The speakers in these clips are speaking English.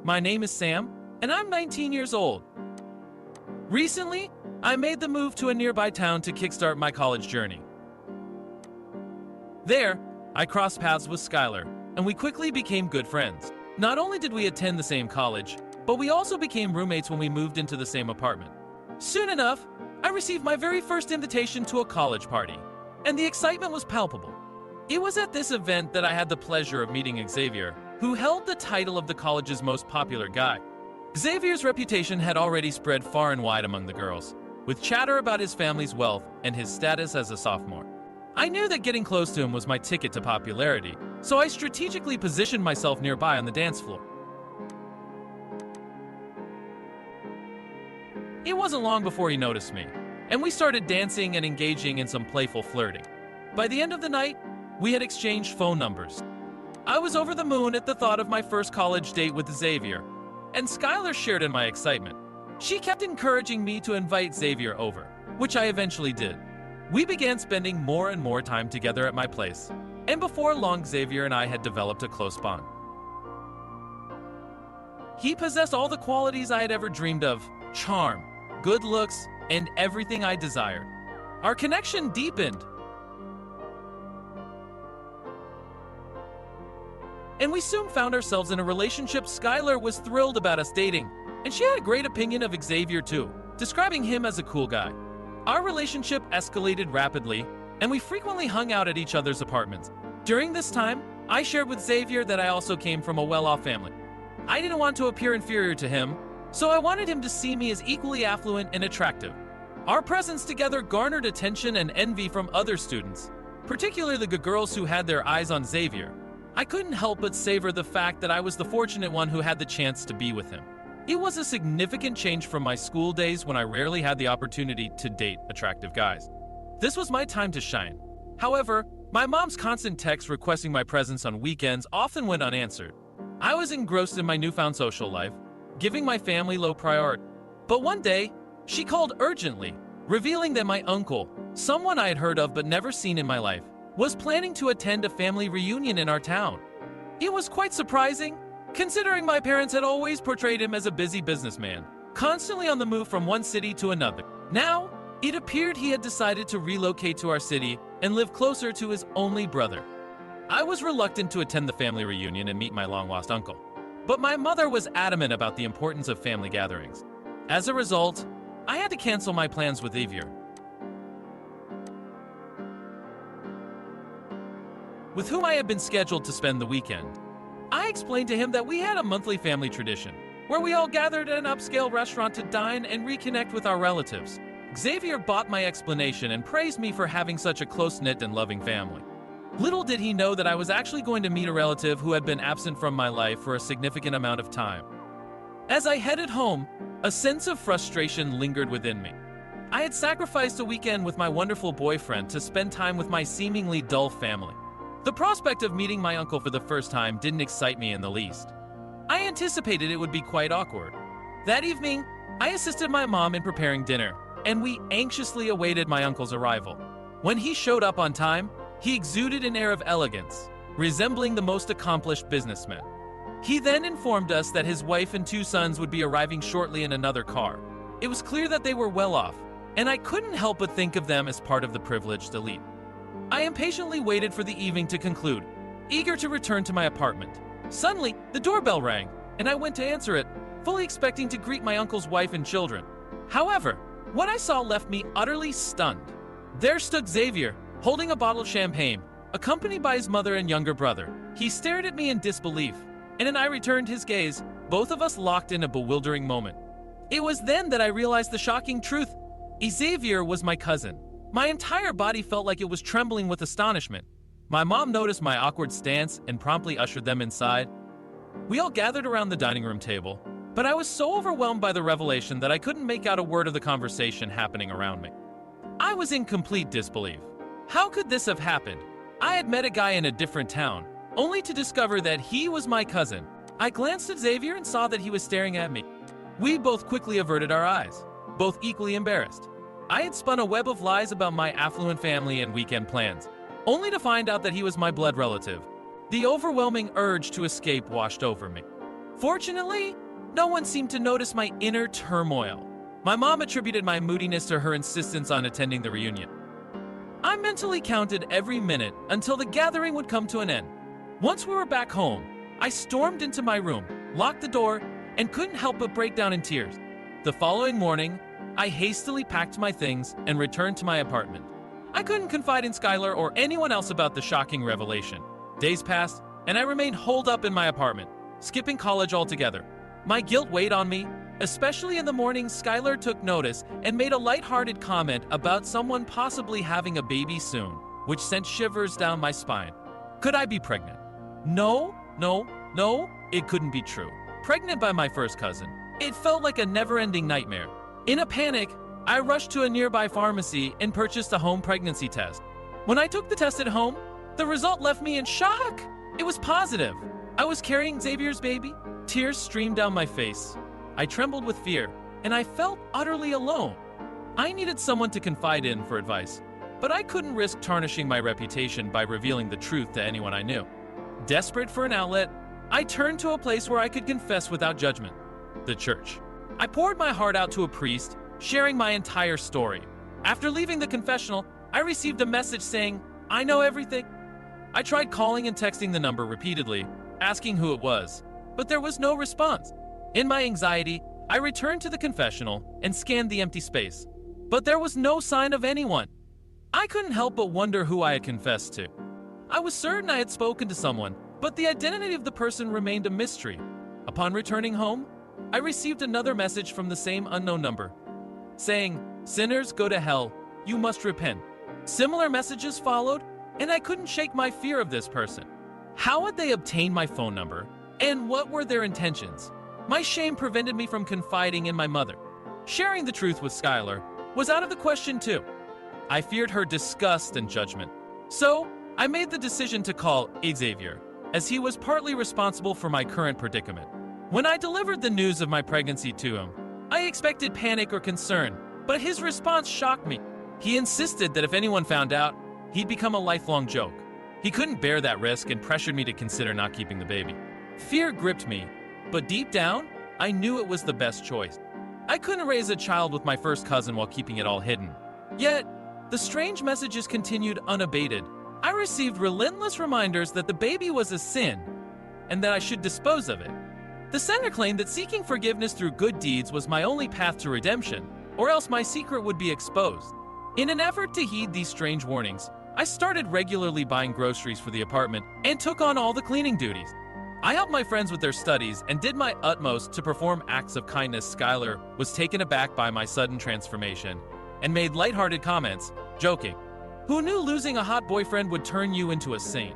My name is Sam, and I'm 19 years old. Recently, I made the move to a nearby town to kickstart my college journey. There, I crossed paths with Skylar, and we quickly became good friends. Not only did we attend the same college, but we also became roommates when we moved into the same apartment. Soon enough, I received my very first invitation to a college party, and the excitement was palpable. It was at this event that I had the pleasure of meeting Xavier, who held the title of the college's most popular guy. Xavier's reputation had already spread far and wide among the girls, with chatter about his family's wealth and his status as a sophomore. I knew that getting close to him was my ticket to popularity, so I strategically positioned myself nearby on the dance floor. It wasn't long before he noticed me, and we started dancing and engaging in some playful flirting. By the end of the night, we had exchanged phone numbers. I was over the moon at the thought of my first college date with Xavier, and Skylar shared in my excitement. She kept encouraging me to invite Xavier over, which I eventually did. We began spending more and more time together at my place, and before long Xavier and I had developed a close bond. He possessed all the qualities I had ever dreamed of: charm, good looks, and everything I desired. Our connection deepened, and we soon found ourselves in a relationship. Skylar was thrilled about us dating, and she had a great opinion of Xavier too, describing him as a cool guy. Our relationship escalated rapidly, and we frequently hung out at each other's apartments. During this time, I shared with Xavier that I also came from a well-off family. I didn't want to appear inferior to him, so I wanted him to see me as equally affluent and attractive. Our presence together garnered attention and envy from other students, particularly the girls who had their eyes on Xavier. I couldn't help but savor the fact that I was the fortunate one who had the chance to be with him. It was a significant change from my school days when I rarely had the opportunity to date attractive guys. This was my time to shine. However, my mom's constant texts requesting my presence on weekends often went unanswered. I was engrossed in my newfound social life, giving my family low priority. But one day, she called urgently, revealing that my uncle, someone I had heard of but never seen in my life, was planning to attend a family reunion in our town. It was quite surprising, considering my parents had always portrayed him as a busy businessman, constantly on the move from one city to another. Now, it appeared he had decided to relocate to our city and live closer to his only brother. I was reluctant to attend the family reunion and meet my long-lost uncle, but my mother was adamant about the importance of family gatherings. As a result, I had to cancel my plans with Xavier, with whom I had been scheduled to spend the weekend. I explained to him that we had a monthly family tradition, where we all gathered at an upscale restaurant to dine and reconnect with our relatives. Xavier bought my explanation and praised me for having such a close-knit and loving family. Little did he know that I was actually going to meet a relative who had been absent from my life for a significant amount of time. As I headed home, a sense of frustration lingered within me. I had sacrificed a weekend with my wonderful boyfriend to spend time with my seemingly dull family. The prospect of meeting my uncle for the first time didn't excite me in the least. I anticipated it would be quite awkward. That evening, I assisted my mom in preparing dinner, and we anxiously awaited my uncle's arrival. When he showed up on time, he exuded an air of elegance, resembling the most accomplished businessman. He then informed us that his wife and 2 sons would be arriving shortly in another car. It was clear that they were well off, and I couldn't help but think of them as part of the privileged elite. I impatiently waited for the evening to conclude, eager to return to my apartment. Suddenly, the doorbell rang, and I went to answer it, fully expecting to greet my uncle's wife and children. However, what I saw left me utterly stunned. There stood Xavier, holding a bottle of champagne, accompanied by his mother and younger brother. He stared at me in disbelief, and then I returned his gaze, both of us locked in a bewildering moment. It was then that I realized the shocking truth. Xavier was my cousin. My entire body felt like it was trembling with astonishment. My mom noticed my awkward stance and promptly ushered them inside. We all gathered around the dining room table, but I was so overwhelmed by the revelation that I couldn't make out a word of the conversation happening around me. I was in complete disbelief. How could this have happened? I had met a guy in a different town, only to discover that he was my cousin. I glanced at Xavier and saw that he was staring at me. We both quickly averted our eyes, both equally embarrassed. I had spun a web of lies about my affluent family and weekend plans, only to find out that he was my blood relative. The overwhelming urge to escape washed over me. Fortunately, no one seemed to notice my inner turmoil. My mom attributed my moodiness to her insistence on attending the reunion. I mentally counted every minute until the gathering would come to an end. Once we were back home, I stormed into my room, locked the door, and couldn't help but break down in tears. The following morning, I hastily packed my things and returned to my apartment. I couldn't confide in Skylar or anyone else about the shocking revelation. Days passed, and I remained holed up in my apartment, skipping college altogether. My guilt weighed on me, especially in the morning. Skylar took notice and made a lighthearted comment about someone possibly having a baby soon, which sent shivers down my spine. Could I be pregnant? No, it couldn't be true. Pregnant by my first cousin. It felt like a never-ending nightmare. In a panic, I rushed to a nearby pharmacy and purchased a home pregnancy test. When I took the test at home, the result left me in shock. It was positive. I was carrying Xavier's baby. Tears streamed down my face. I trembled with fear, and I felt utterly alone. I needed someone to confide in for advice, but I couldn't risk tarnishing my reputation by revealing the truth to anyone I knew. Desperate for an outlet, I turned to a place where I could confess without judgment: the church. I poured my heart out to a priest, sharing my entire story. After leaving the confessional, I received a message saying, "I know everything." I tried calling and texting the number repeatedly, asking who it was, but there was no response. In my anxiety, I returned to the confessional and scanned the empty space, but there was no sign of anyone. I couldn't help but wonder who I had confessed to. I was certain I had spoken to someone, but the identity of the person remained a mystery. Upon returning home, I received another message from the same unknown number, saying, "Sinners, go to hell. You must repent." Similar messages followed, and I couldn't shake my fear of this person. How had they obtained my phone number, and what were their intentions? My shame prevented me from confiding in my mother. Sharing the truth with Skylar was out of the question too. I feared her disgust and judgment. So, I made the decision to call Xavier, as he was partly responsible for my current predicament. When I delivered the news of my pregnancy to him, I expected panic or concern, but his response shocked me. He insisted that if anyone found out, he'd become a lifelong joke. He couldn't bear that risk and pressured me to consider not keeping the baby. Fear gripped me, but deep down, I knew it was the best choice. I couldn't raise a child with my first cousin while keeping it all hidden. Yet, the strange messages continued unabated. I received relentless reminders that the baby was a sin and that I should dispose of it. The sender claimed that seeking forgiveness through good deeds was my only path to redemption, or else my secret would be exposed. In an effort to heed these strange warnings, I started regularly buying groceries for the apartment and took on all the cleaning duties. I helped my friends with their studies and did my utmost to perform acts of kindness. Skylar was taken aback by my sudden transformation and made lighthearted comments, joking, "Who knew losing a hot boyfriend would turn you into a saint?"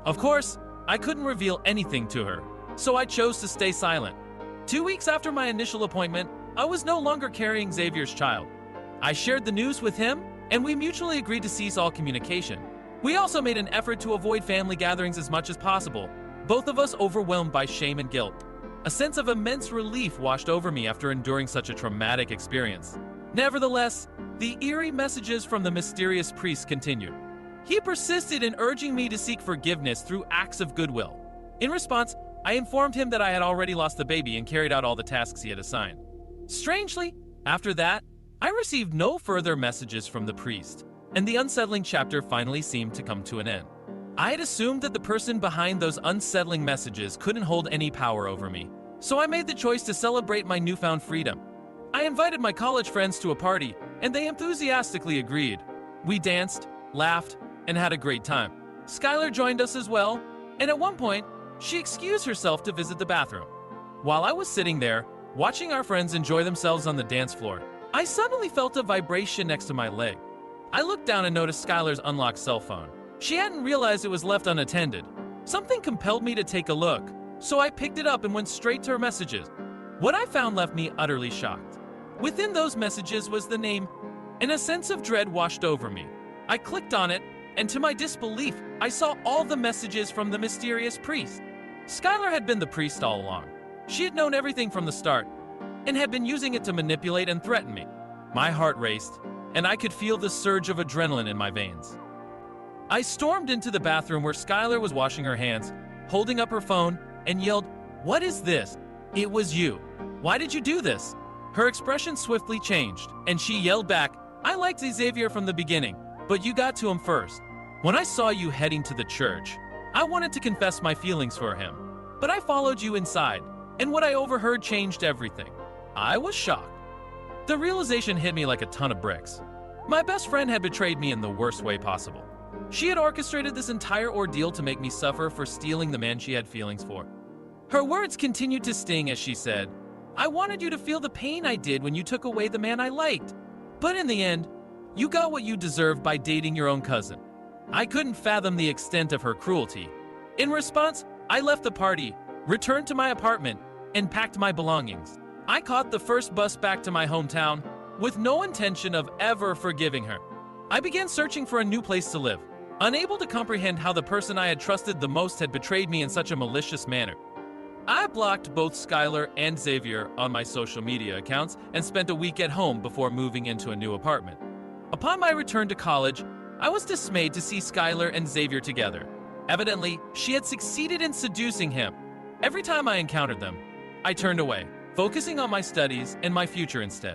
Of course, I couldn't reveal anything to her, so I chose to stay silent. 2 weeks after my initial appointment, I was no longer carrying Xavier's child. I shared the news with him, and we mutually agreed to cease all communication. We also made an effort to avoid family gatherings as much as possible, both of us overwhelmed by shame and guilt. A sense of immense relief washed over me after enduring such a traumatic experience. Nevertheless, the eerie messages from the mysterious priest continued. He persisted in urging me to seek forgiveness through acts of goodwill. In response, I informed him that I had already lost the baby and carried out all the tasks he had assigned. Strangely, after that, I received no further messages from the priest, and the unsettling chapter finally seemed to come to an end. I had assumed that the person behind those unsettling messages couldn't hold any power over me, so I made the choice to celebrate my newfound freedom. I invited my college friends to a party, and they enthusiastically agreed. We danced, laughed, and had a great time. Skylar joined us as well, and at one point, she excused herself to visit the bathroom. While I was sitting there, watching our friends enjoy themselves on the dance floor, I suddenly felt a vibration next to my leg. I looked down and noticed Skylar's unlocked cell phone. She hadn't realized it was left unattended. Something compelled me to take a look, so I picked it up and went straight to her messages. What I found left me utterly shocked. Within those messages was the name, and a sense of dread washed over me. I clicked on it, and to my disbelief, I saw all the messages from the mysterious priest. Skylar had been the priest all along. She had known everything from the start, and had been using it to manipulate and threaten me. My heart raced, and I could feel the surge of adrenaline in my veins. I stormed into the bathroom where Skylar was washing her hands, holding up her phone, and yelled, "What is this?" It was you. Why did you do this? Her expression swiftly changed, and she yelled back, I liked Xavier from the beginning, but you got to him first. When I saw you heading to the church, I wanted to confess my feelings for him, but I followed you inside, and what I overheard changed everything. I was shocked. The realization hit me like a ton of bricks. My best friend had betrayed me in the worst way possible. She had orchestrated this entire ordeal to make me suffer for stealing the man she had feelings for. Her words continued to sting as she said, I wanted you to feel the pain I did when you took away the man I liked. But in the end, you got what you deserved by dating your own cousin. I couldn't fathom the extent of her cruelty. In response, I left the party, returned to my apartment, and packed my belongings. I caught the first bus back to my hometown with no intention of ever forgiving her. I began searching for a new place to live, unable to comprehend how the person I had trusted the most had betrayed me in such a malicious manner. I blocked both Skylar and Xavier on my social media accounts and spent a week at home before moving into a new apartment. Upon my return to college, I was dismayed to see Skylar and Xavier together. Evidently, she had succeeded in seducing him. Every time I encountered them, I turned away, focusing on my studies and my future instead.